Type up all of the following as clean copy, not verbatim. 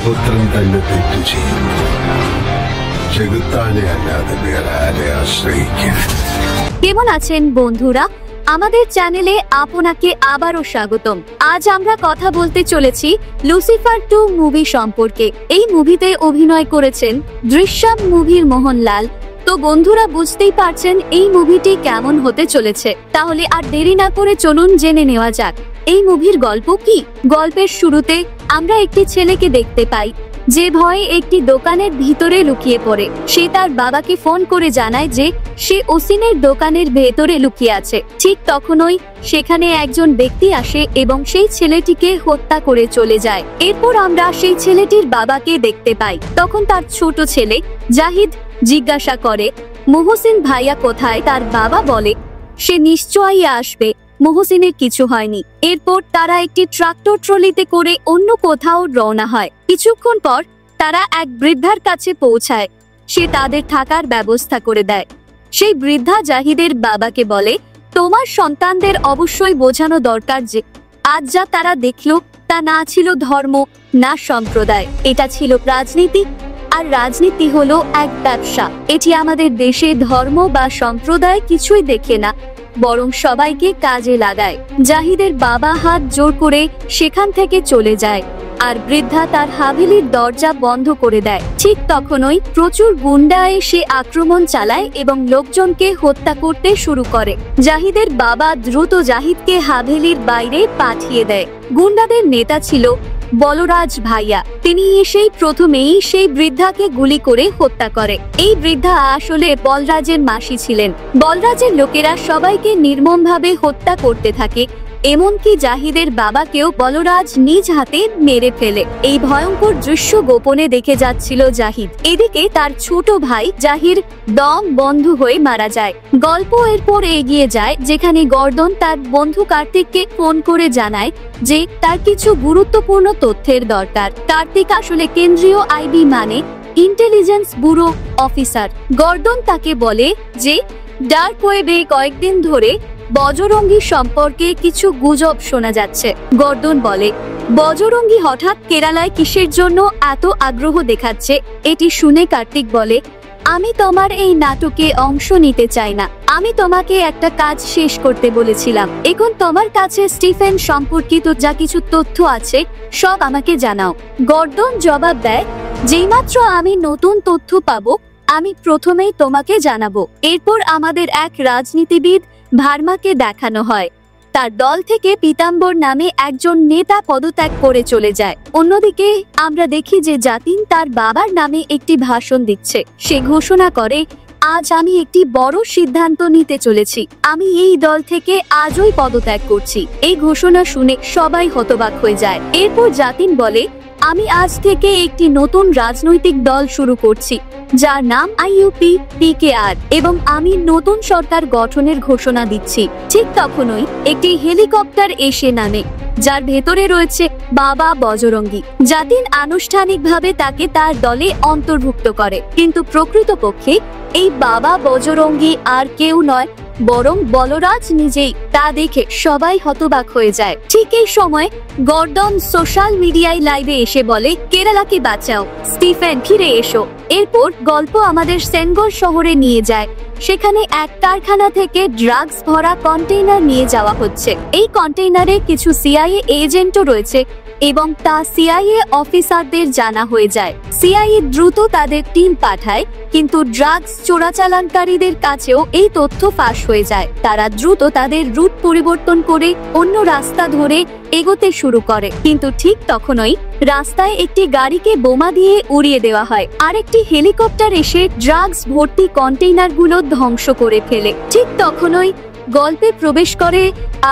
പുത്രൻ തന്നെ തെറ്റു ചെയ്യുന്നു. ചെകുത്താനെ അല്ലാതെ വേറെ ആരെ ആശ്രയിക്കാൻ. কেমন আছেন বন্ধুরা? আমাদের চ্যানেলে আপনাকে আবারও স্বাগতম। আজ আমরা কথা বলতে চলেছি লুসিফার 2 মুভি সম্পর্কে। এই মুভিতে অভিনয় করেছেন দৃশ্যম মুভির মোহনলাল। তো বন্ধুরা বুঝতেই পারছেন এই মুভিটি কেমন হতে চলেছে। তাহলে আর দেরি না করে চলুন জেনে নেওয়া যাক এই মুভির গল্প কি। গল্পের শুরুতে আমরা একটি ছেলেকে দেখতে পাই যে ভয়ে একটি দোকানের ভিতরে লুকিয়ে পড়ে। সে তার বাবাকে ফোন করে জানায় যে সে ওসিনের দোকানের ভেতরে লুকিয়ে আছে। ঠিক তখনই সেখানে একজন ব্যক্তি আসে এবং সেই ছেলেটিকে হত্যা করে চলে যায়। এরপর আমরা সেই ছেলেটির বাবাকে দেখতে পাই। তখন তার ছোট ছেলে জাহিদ জিজ্ঞাসা করে, মোহসিন ভাইয়া কোথায়? তার বাবা বলে, সে নিশ্চয়ই আসবে, মোহসিনের কিছু হয়নি। এরপর তারা একটি ট্রাক্টর ট্রলিতে করে অন্য কোথাও রওনা হয়। কিছুক্ষণ পর তারা এক বৃদ্ধার কাছে পৌঁছায়। সে তাদের থাকার ব্যবস্থা করে দেয়। সেই বৃদ্ধা জাহিদের বাবাকে বলে, তোমার সন্তানদের অবশ্যই বোঝানো দরকার যে আজ যা তারা দেখলো তা না ছিল ধর্ম না সম্প্রদায়, এটা ছিল রাজনীতি। আর রাজনীতি হলো এক ব্যবসা। এটি আমাদের দেশে ধর্ম বা সম্প্রদায় কিছুই দেখে না, বরং সবাইকে কাজে লাগায়। জাহিদের বাবা হাত জোর করে সেখান থেকে চলে যায় আর বৃদ্ধা তার হাভেলির দরজা বন্ধ করে দেয়। ঠিক তখনই প্রচুর গুন্ডা এসে আক্রমণ চালায় এবং লোকজনকে হত্যা করতে শুরু করে। জাহিদের বাবা দ্রুত জাহিদকে হাভেলির বাইরে পাঠিয়ে দেয়। গুন্ডাদের নেতা ছিল বলরাজ ভাইয়া। তিনি এসেই প্রথমেই সেই বৃদ্ধাকে গুলি করে হত্যা করে। এই বৃদ্ধা আসলে বলরাজের মাসি ছিলেন। বলরাজের লোকেরা সবাইকে নির্মমভাবে হত্যা করতে থাকে, এমনকি জাহিদের বাবাকেও বলরাজ নিজ হাতে মেরে ফেলে। এই ভয়ঙ্কর দৃশ্য গোপনে দেখে যাচ্ছিল জাহিদ। এদিকে তার ছোট ভাই জাহির দম বন্ধ হয়ে মারা যায়। গল্প এরপর এগিয়ে যায় যেখানে গর্দন তার বন্ধু কার্তিককে ফোন করে জানায় যে তার কিছু গুরুত্বপূর্ণ তথ্যের দরকার। কার্তিক আসলে কেন্দ্রীয় আইবি মানে ইন্টেলিজেন্স ব্যুরো অফিসার। গর্দন তাকে বলে যে ডার্ক ওয়েবে কয়েকদিন ধরে বজরঙ্গী সম্পর্কে কিছু গুজব শোনা যাচ্ছে। গর্দন বলে, বজরঙ্গী হঠাৎ কেরালায় কিসের জন্য এত আগ্রহ দেখাচ্ছে? এটি শুনে কার্তিক বলে, আমি তোমার এই নাটকে অংশ নিতে চাই না। আমি তোমাকে একটা কাজ শেষ করতে বলেছিলাম। এখন তোমার কাছে স্টিফেন সম্পর্কিত যা কিছু তথ্য আছে সব আমাকে জানাও। গর্দন জবাব দেয়, যেইমাত্র আমি নতুন তথ্য পাবো আমি প্রথমেই তোমাকে জানাবো। এরপর আমাদের এক রাজনীতিবিদ ভার্মাকে দেখানো হয়। তার দল থেকে পীতাম্বর নামে একজন নেতা পদত্যাগ করে চলে যায়। অন্যদিকে আমরা দেখি যে জাতিন তার বাবার নামে একটি ভাষণ দিচ্ছে। সে ঘোষণা করে, আজ আমি একটি বড় সিদ্ধান্ত নিতে চলেছি। আমি এই দল থেকে আজই পদত্যাগ করছি। এই ঘোষণা শুনে সবাই হতবাক হয়ে যায়। এরপর জাতিন বলে, আমি আজ থেকে একটি নতুন রাজনৈতিক দল শুরু করছি যার নাম IUP-PKR এবং আমি নতুন সরকার গঠনের ঘোষণা দিচ্ছি। ঠিক তখনই একটি হেলিকপ্টার এসে নামে যার ভেতরে রয়েছে বাবা বজরঙ্গী। জাতিন আনুষ্ঠানিকভাবে তাকে তার দলে অন্তর্ভুক্ত করে, কিন্তু প্রকৃতপক্ষে এই বাবা বজরঙ্গী আর কেউ নয় বরং বলরাজ নিজেই। তা দেখে সবাই হতবাক হয়ে যায়। ঠিক এই সময় গর্দন সোশ্যাল মিডিয়ায় লাইভে এসে বলে, কেরালাকে বাঁচাও, স্টিফেন ফিরে এসো। এরপর গল্প আমাদের সেনগর শহরে নিয়ে যায়। সেখানে এক কারখানা থেকে ড্রাগস ভরা কন্টেইনার নিয়ে যাওয়া হচ্ছে। এই কন্টেইনারে কিছু CIA এজেন্টও রয়েছে এবং তা CIA অফিসারদের জানা হয়ে যায়। CIA দ্রুত তাদের টিম পাঠায়, কিন্তু ড্রাগস চোরাচালানকারীদের কাছেও এই তথ্য ফাঁস হয়ে যায়। তারা দ্রুত তাদের রুট পরিবর্তন করে অন্য রাস্তা ধরে এগোতে শুরু করে, কিন্তু ঠিক তখনই রাস্তায় একটি গাড়িকে বোমা দিয়ে উড়িয়ে দেওয়া হয়। আরেকটি হেলিকপ্টার এসে ড্রাগস ভর্তি কন্টেইনারগুলো ধ্বংস করে ফেলে। ঠিক তখনই গল্পে প্রবেশ করে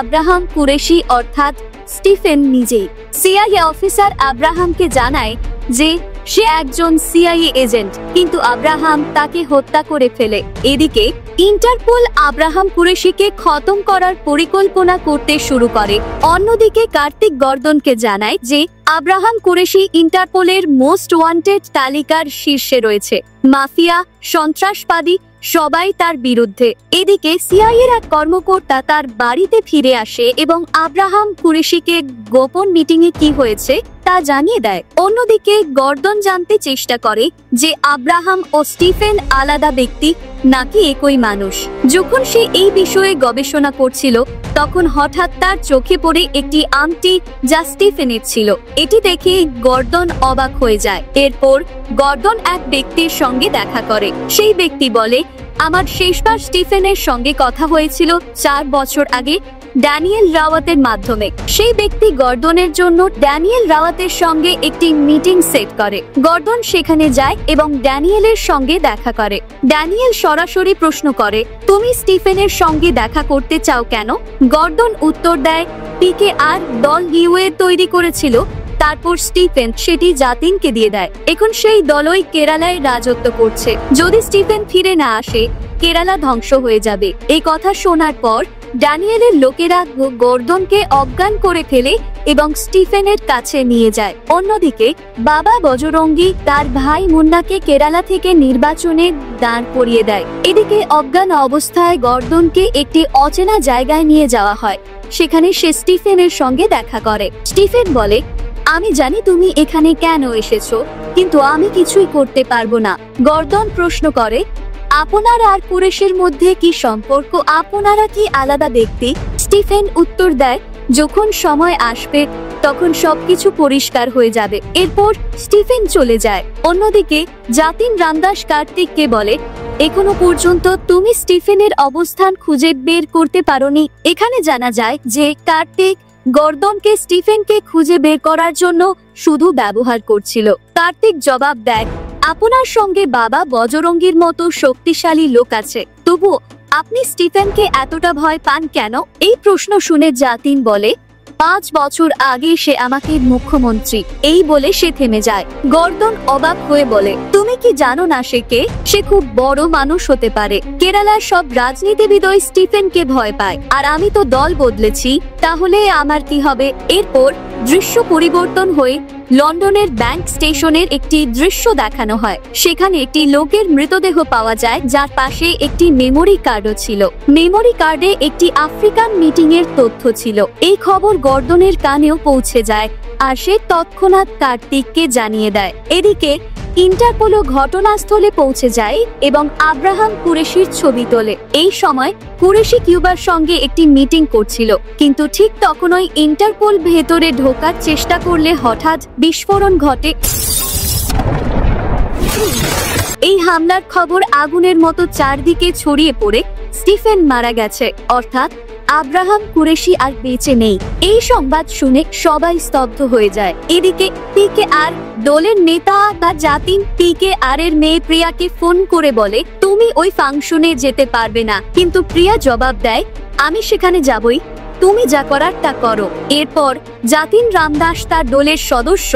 আব্রাহাম কুরেশি অর্থাৎ স্টিফেন নিজেই। CIA অফিসার আব্রাহামকে জানায় যে সে একজন CIA এজেন্ট, কিন্তু আব্রাহাম তাকে হত্যা করে ফেলে। এদিকে ইন্টারপোল আব্রাহাম কুরেশিকে খতম করার পরিকল্পনা করতে শুরু করে। অন্যদিকে কার্তিক গর্দনকে জানায় যে আব্রাহাম কুরেশি ইন্টারপোলের মোস্ট ওয়ান্টেড তালিকার শীর্ষে রয়েছে। মাফিয়া, সন্ত্রাসবাদী সবাই তার বিরুদ্ধে। এদিকে সিআইএর এক কর্মকর্তা তার বাড়িতে ফিরে আসে এবং আব্রাহাম কুরেশিকে গোপন মিটিংয়ে কি হয়েছে তা জানিয়ে দেয়। অন্যদিকে গর্দন জানতে চেষ্টা করে যে আব্রাহাম ও স্টিফেন আলাদা ব্যক্তি নাকি একই মানুষ। যখন সে এই বিষয়ে গবেষণা করছিল তখন হঠাৎ তার চোখে পড়ে একটি আংটি যা স্টিফেনের ছিল। এটি দেখে গর্দন অবাক হয়ে যায়। এরপর গর্দন এক ব্যক্তির সঙ্গে দেখা করে। সেই ব্যক্তি বলে, আমার শেষবার স্টিফেনের সঙ্গে কথা হয়েছিল 4 বছর আগে ড্যানিয়েল রাওয়াতের মাধ্যমে। সেই ব্যক্তি গর্দনের জন্য ড্যানিয়েল রাওয়াতের সঙ্গে একটি মিটিং সেট করে। গর্দন সেখানে যায় এবং ড্যানিয়েলের সঙ্গে দেখা করে। ড্যানিয়েল সরাসরি প্রশ্ন করে, তুমি স্টিফেনের সঙ্গে দেখা করতে চাও কেন? গর্দন উত্তর দেয়, পিকেআর দল ইউএ তৈরি করেছিল, তারপর স্টিফেন সেটি জাতিনকে দিয়ে দেয়। এখন সেই দলই কেরালায় রাজত্ব করছে। যদি স্টিফেন ফিরে না আসে কেরালা ধ্বংস হয়ে যাবে। এই কথা শোনার পর ড্যানিয়েলের লোকেরা গর্দনকে অজ্ঞান করে ফেলে এবং স্টিফেনের কাছে নিয়ে যায়। অন্যদিকে বাবা বজরঙ্গী তার ভাই মুন্নাকে কেরালা থেকে নির্বাচনে দাঁড় করিয়ে দেয়। এদিকে অজ্ঞান অবস্থায় গর্দনকে একটি অচেনা জায়গায় নিয়ে যাওয়া হয়। সেখানে সে স্টিফেনের সঙ্গে দেখা করে। স্টিফেন বলে, আমি জানি তুমি এখানে কেন এসেছো, কিন্তু আমি কিছুই করতে পারবো না। গর্দন প্রশ্ন করে, আপনার আর কুরেশের মধ্যে কি সম্পর্ক? আপনারা কি আলাদা ব্যক্তি? স্টিফেন উত্তর দেয়, যখন সময় আসবে তখন সবকিছু পরিষ্কার হয়ে যাবে। এরপর স্টিফেন চলে যায়। অন্যদিকে জাতিন রামদাস কার্তিককে বলে, এখনো পর্যন্ত তুমি স্টিফেনের অবস্থান খুঁজে বের করতে পারোনি। এখানে জানা যায় যে কার্তিক গর্দনকে স্টিফেনকে খুঁজে বের করার জন্য শুধু ব্যবহার করছিল। কার্তিক জবাব দেয়, আপনার সঙ্গে বাবা বজরঙ্গীর মতো শক্তিশালী লোক আছে, তবু আপনি স্টিফেনকে এতটা ভয় পান কেন? এই প্রশ্ন শুনে জাতিন বলে, 5 বছর আগে সে আমাকে মুখ্যমন্ত্রী। এই বলে সে থেমে যায়। গর্দন অবাক হয়ে বলে, তুমি কি জানো না সে কে? সে খুব বড় মানুষ হতে পারে। কেরালার সব রাজনীতিবিদই স্টিফেনকে ভয় পায়, আর আমি তো দল বদলেছি, তাহলে আমার কি হবে? এরপর দৃশ্য পরিবর্তন হয়ে লন্ডনের ব্যাংক স্টেশনের একটি দৃশ্য দেখানো হয়। সেখানে একটি লোকের মৃতদেহ পাওয়া যায়, যার পাশে একটি মেমোরি কার্ডও ছিল। মেমোরি কার্ডে একটি আফ্রিকান মিটিং এর তথ্য ছিল। এই খবর গর্দনের কানেও পৌঁছে যায়, আর সে তৎক্ষণাৎ কার্তিককে জানিয়ে দেয়। এদিকে ইন্টারপোলও ঘটনাস্থলে পৌঁছে যায় এবং আব্রাহাম কুরেশির ছবি তোলে। এই সময় কুরেশি কিউবার সঙ্গে একটি মিটিং করছিল, কিন্তু ঠিক তখনই ইন্টারপোল ভেতরে ঢোকার চেষ্টা করলে হঠাৎ বিস্ফোরণ ঘটে। এই হামলার খবর আগুনের মতো চারদিকে ছড়িয়ে পড়ে স্টিফেন মারা গেছে, অর্থাৎ আব্রাহাম কুরেশি আর বেঁচে নেই। এই সংবাদ শুনে সবাই স্তব্ধ হয়ে যায়। এদিকে পিকেআর দলের নেতা বা জাতিন পিকেআর এর মেয়ে প্রিয়াকে ফোন করে বলে, তুমি ওই ফাংশনে যেতে পারবে না। কিন্তু প্রিয়া জবাব দেয়, আমি সেখানে যাবই, তুমি যা করার তা করো। এরপর জাতিন রামদাস তার দলের সদস্য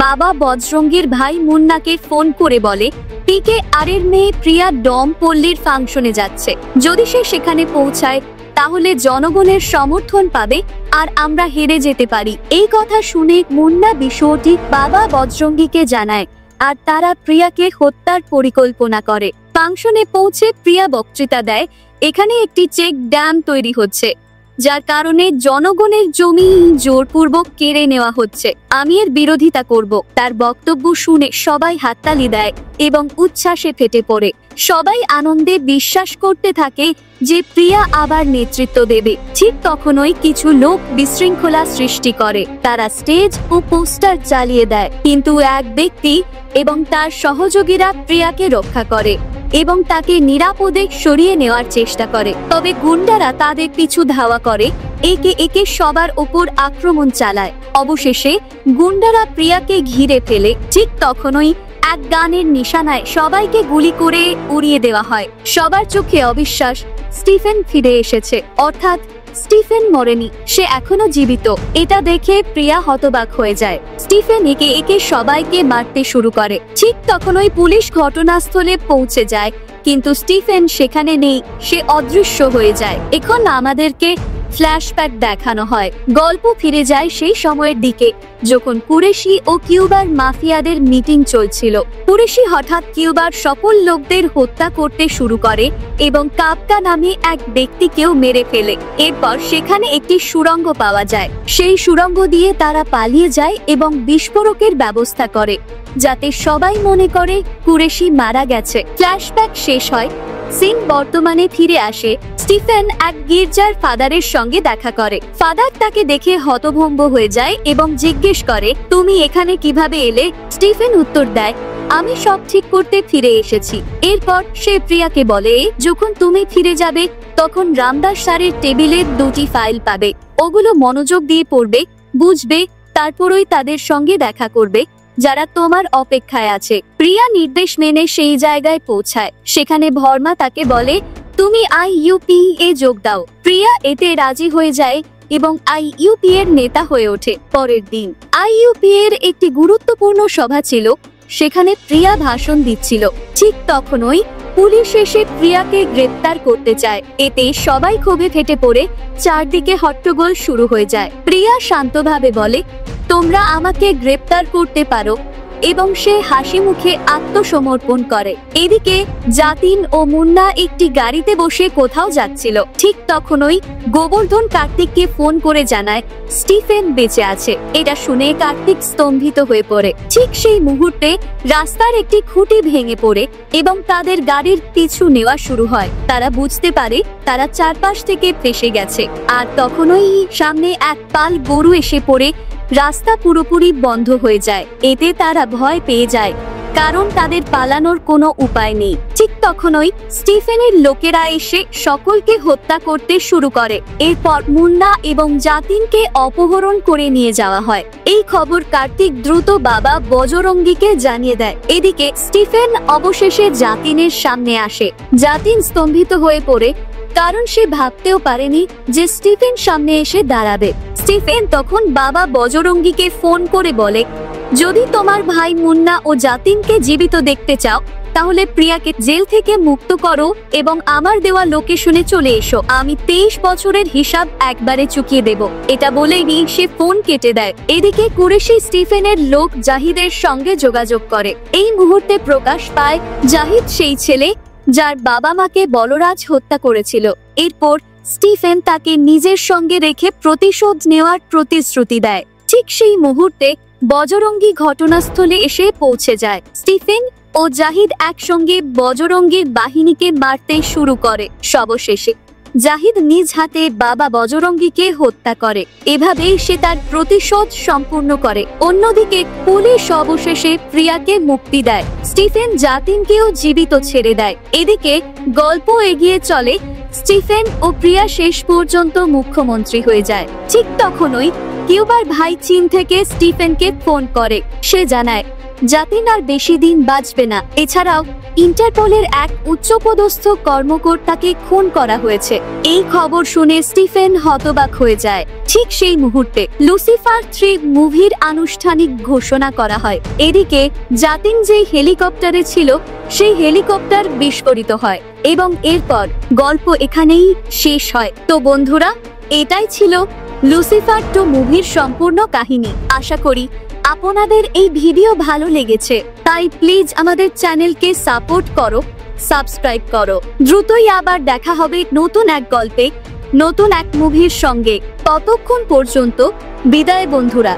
বাবা বজরঙ্গীর ভাই মুন্নাকে ফোন করে বলে, পিকেআর এর মেয়ে প্রিয়া ডম পল্লীর ফাংশনে যাচ্ছে। যদি সে সেখানে পৌঁছায় তাহলে জনগণের সমর্থন পাবে আর আমরা হেরে যেতে পারি। এই কথা শুনে মুন্না বিষয়টি বাবা বজরঙ্গীকে জানায়, আর তারা প্রিয়াকে হত্যার পরিকল্পনা করে। ফাংশনে পৌঁছে প্রিয়া বক্তৃতা দেয়, এখানে একটি চেক ড্যাম তৈরি হচ্ছে, যার কারণে জনগণের জমি জোরপূর্বক কেড়ে নেওয়া হচ্ছে। আমি এর বিরোধিতা করব। তার বক্তব্য শুনে সবাই হাততালি দেয় এবং উচ্ছ্বাসে ফেটে পড়ে। সবাই আনন্দে বিশ্বাস করতে থাকে যে প্রিয়া আবার নেতৃত্ব দেবে। ঠিক তখনই কিছু লোক বিশৃঙ্খলা সৃষ্টি করে। তারা স্টেজ ও পোস্টার চালিয়ে দেয়, কিন্তু এক ব্যক্তি এবং তার সহযোগীরা প্রিয়াকে রক্ষা করে এবং তাকে নিরাপদে সরিয়ে নেওয়ার চেষ্টা করে। তবে গুন্ডারা তাদের পিছু ধাওয়া করে, একে একে সবার ওপর আক্রমণ চালায়। অবশেষে গুন্ডারা প্রিয়াকে ঘিরে ফেলে। ঠিক তখনই এক গানের নিশানায় সবাইকে গুলি করে উড়িয়ে দেওয়া হয়। সবার চোখে অবিশ্বাস, স্টিফেন ফিরে এসেছে, অর্থাৎ স্টিফেন মরেনি, সে এখনো জীবিত। এটা দেখে প্রিয়া হতবাক হয়ে যায়। স্টিফেন একে একে সবাইকে মারতে শুরু করে। ঠিক তখনই পুলিশ ঘটনাস্থলে পৌঁছে যায়, কিন্তু স্টিফেন সেখানে নেই, সে অদৃশ্য হয়ে যায়। এখন আমাদেরকে ফ্ল্যাশব্যাক দেখানো হয়। গল্প ফিরে যায় সেই সময়ের দিকে যখন কুরেশি ও কিউবার মাফিয়াদের মিটিং চলছিল। কুরেশি হঠাৎ কিউবার সকল লোকদের হত্যা করতে শুরু করে এবং কাপকা নামে এক ব্যক্তিকেও মেরে ফেলে। এরপর সেখানে একটি সুড়ঙ্গ পাওয়া যায়। সেই সুড়ঙ্গ দিয়ে তারা পালিয়ে যায় এবং বিস্ফোরকের ব্যবস্থা করে যাতে সবাই মনে করে কুরেশি মারা গেছে। ফ্ল্যাশব্যাক শেষ হয়। সিন বর্তমানে ফিরে আসে। স্টিফেন এক গির্জার ফাদারের সঙ্গে দেখা করে। ফাদার তাকে দেখে হতভম্ব হয়ে যায় এবং জিজ্ঞেস করে, তুমি এখানে কিভাবে এলে? স্টিফেন উত্তর দেয়, আমি সব ঠিক করতে ফিরে এসেছি। এরপর সে প্রিয়াকে বলে, যখন তুমি ফিরে যাবে তখন রামদাস স্যারের টেবিলে 2টি ফাইল পাবে। ওগুলো মনোযোগ দিয়ে পড়বে, বুঝবে, তারপরই তাদের সঙ্গে দেখা করবে যারা তোমার অপেক্ষায় আছে। প্রিয়া নির্দেশ মেনে সেই জায়গায় পৌঁছায়। সেখানে ভর্মা তাকে বলে, তুমি IUP এ যোগ দাও। প্রিয়া এতে রাজি হয়ে যায় এবং IUP এর নেতা হয়ে ওঠে। পরের দিন IUP এর একটি গুরুত্বপূর্ণ সভা ছিল। সেখানে প্রিয়া ভাষণ দিচ্ছিল। ঠিক তখনই পুলিশ এসে প্রিয়াকে গ্রেপ্তার করতে চায়। এতে সবাই ক্ষোভে ফেটে পড়ে চারদিকে হট্টগোল শুরু হয়ে যায়। প্রিয়া শান্তভাবে বলে, তোমরা আমাকে গ্রেপ্তার করতে পারো, এবং সে হাসি মুখে আত্মসমর্পণ করে। এদিকে জাতিন ও মুন্না একটি গাড়িতে বসে কোথাও যাচ্ছিল। ঠিক তখনই গোবর্ধন কার্তিককে ফোন করে জানায় স্টিফেন বেঁচে আছে। এটা শুনে কার্তিক স্তম্ভিত হয়ে পড়ে। ঠিক সেই মুহূর্তে রাস্তার একটি খুঁটি ভেঙে পড়ে এবং তাদের গাড়ির পিছু নেওয়া শুরু হয়। তারা বুঝতে পারে তারা চারপাশ থেকে ফেঁসে গেছে। আর তখনই সামনে এক পাল গরু এসে পড়ে রাস্তা পুরোপুরি বন্ধ হয়ে যায়। এতে তারা ভয় পেয়ে যায়, কারণ তাদের পালানোর কোনো উপায় নেই। ঠিক তখনই স্টিফেনের লোকেরা এসে সকলকে হত্যা করতে শুরু করে। এরপর মুন্না এবং জাতিনকে অপহরণ করে নিয়ে যাওয়া হয়। এই খবর কার্তিক দ্রুত বাবা বজরঙ্গীকে জানিয়ে দেয়। এদিকে স্টিফেন অবশেষে জাতিনের সামনে আসে। জাতিন স্তম্ভিত হয়ে পড়ে, কারণ সে ভাবতেও পারেনি যে স্টিফেন সামনে এসে দাঁড়াবে। স্টিফেন তখন বাবা বজরঙ্গীকে ফোন করে বলে, যদি তোমার ভাই মুন্না ও জাতিনকে জীবিত দেখতে চাও তাহলে প্রিয়াকে জেল থেকে মুক্ত করো এবং আমার দেওয়া লোকেশনে চলে এসো। আমি 23 বছরের হিসাব একবারে চুকিয়ে দেব। এটা বলেই সে ফোন কেটে দেয়। এদিকে কুরেশি স্টিফেনের লোক জাহিদের সঙ্গে যোগাযোগ করে। এই মুহূর্তে প্রকাশ পায় জাহিদ সেই ছেলে যার বাবা মাকে বলরাজ হত্যা করেছিল। এরপর স্টিফেন তাকে নিজের সঙ্গে রেখে প্রতিশোধ নেওয়ার প্রতিশ্রুতি দেয়। ঠিক সেই মুহূর্তে বজরঙ্গী ঘটনাস্থলে এসে পৌঁছে যায়। স্টিফেন ও জাহিদ একসঙ্গে বজরঙ্গীর বাহিনীকে মারতে শুরু করে। সবশেষে জাহিদ নিজ হাতে বাবা বজরঙ্গীকে হত্যা করে। এভাবেই সে তার প্রতিশোধ সম্পূর্ণ করে। অন্যদিকে পুলিশ অবশেষে প্রিয়াকে মুক্তি দেয়। স্টিফেন জাতিনকেও জীবিত ছেড়ে দেয়। এদিকে গল্প এগিয়ে চলে। স্টিফেন ও প্রিয়া শেষ পর্যন্ত মুখ্যমন্ত্রী হয়ে যায়। ঠিক তখনই কিউবার ভাই চীন থেকে স্টিফেনকে ফোন করে। সে জানায় জাতিন আর বেশি দিন বাঁচবে না। এছাড়াও ইন্টারপোলের এক উচ্চপদস্থ কর্মকর্তাকে খুন করা হয়েছে। এই খবর শুনে স্টিফেন হতবাক হয়ে যায়। ঠিক সেই মুহূর্তে লুসিফার 3 মুভির আনুষ্ঠানিক ঘোষণা করা হয়। এদিকে জাতিন যে হেলিকপ্টারে ছিল সেই হেলিকপ্টার বিস্ফোরিত হয় এবং এরপর গল্প এখানেই শেষ হয়। তো বন্ধুরা, এটাই ছিল লুসিফার 2 মুভির সম্পূর্ণ কাহিনী। আশা করি আপনাদের এই ভিডিও ভালো লেগেছে। তাই প্লিজ আমাদের চ্যানেলকে সাপোর্ট করো, সাবস্ক্রাইব করো। দ্রুতই আবার দেখা হবে নতুন এক গল্পে, নতুন এক মুভির সঙ্গে। ততক্ষণ পর্যন্ত বিদায় বন্ধুরা।